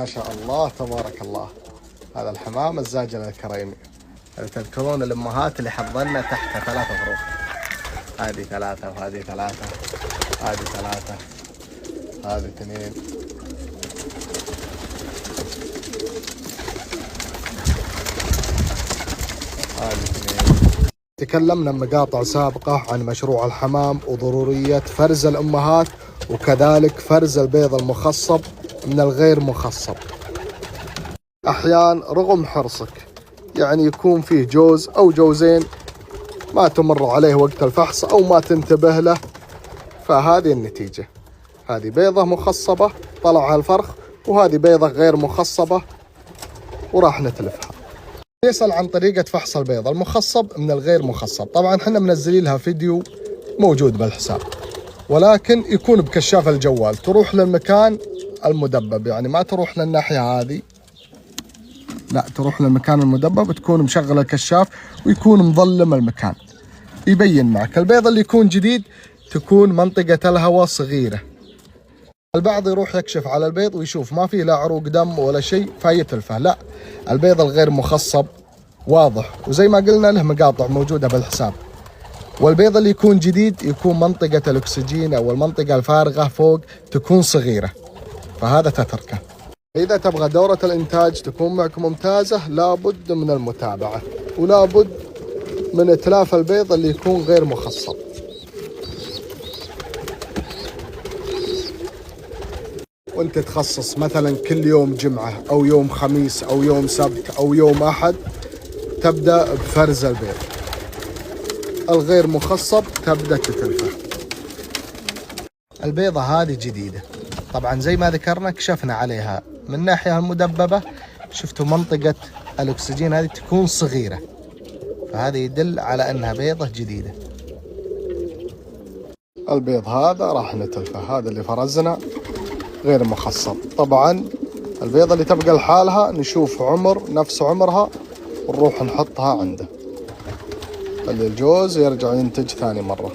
ما شاء الله تبارك الله. هذا الحمام الزاجل الكريمي. تذكرون الأمهات اللي حضنا تحت 3 فروخ. هذه 3 وهذه 3، هذه 3، هذه 2. هذه 2. تكلمنا مقاطع سابقة عن مشروع الحمام وضرورية فرز الأمهات وكذلك فرز البيض المخصب من الغير مخصب. أحيان رغم حرصك يعني يكون فيه جوز أو جوزين ما تمر عليه وقت الفحص أو ما تنتبه له، فهذه النتيجة. هذه بيضة مخصبة طلع الفرخ، وهذه بيضة غير مخصبة وراح نتلفها. يسأل عن طريقة فحص البيض المخصب من الغير مخصب. طبعا احنا منزلين لها فيديو موجود بالحساب، ولكن يكون بكشاف الجوال، تروح للمكان المدبب، يعني ما تروح للناحية هذه، لا تروح للمكان المدبب، تكون مشغل الكشاف ويكون مظلم المكان، يبين معك. البيض اللي يكون جديد تكون منطقة الهواء صغيرة. البعض يروح يكشف على البيض ويشوف ما فيه لا عروق دم ولا شيء فيتلفه، لا، البيض الغير مخصب واضح، وزي ما قلنا له مقاطع موجودة بالحساب. والبيض اللي يكون جديد يكون منطقة الأكسجين أو المنطقة الفارغة فوق تكون صغيرة، فهذا تتركه. إذا تبغى دورة الإنتاج تكون معك ممتازة لابد من المتابعة، ولابد من إتلاف البيض اللي يكون غير مخصب. وانت تخصص مثلا كل يوم جمعة أو يوم خميس أو يوم سبت أو يوم أحد، تبدأ بفرز البيض. الغير مخصب تبدأ تتلفه. البيضة هذه جديدة طبعا زي ما ذكرنا، كشفنا عليها من الناحية المدببة، شفتوا منطقة الأكسجين هذه تكون صغيرة، فهذا يدل على أنها بيضة جديدة. البيض هذا راح نتلفه، هذا اللي فرزنا غير مخصب. طبعا البيضة اللي تبقى لحالها نشوف عمر نفس عمرها ونروح نحطها عنده، اللي الجوز يرجع ينتج ثاني مرة.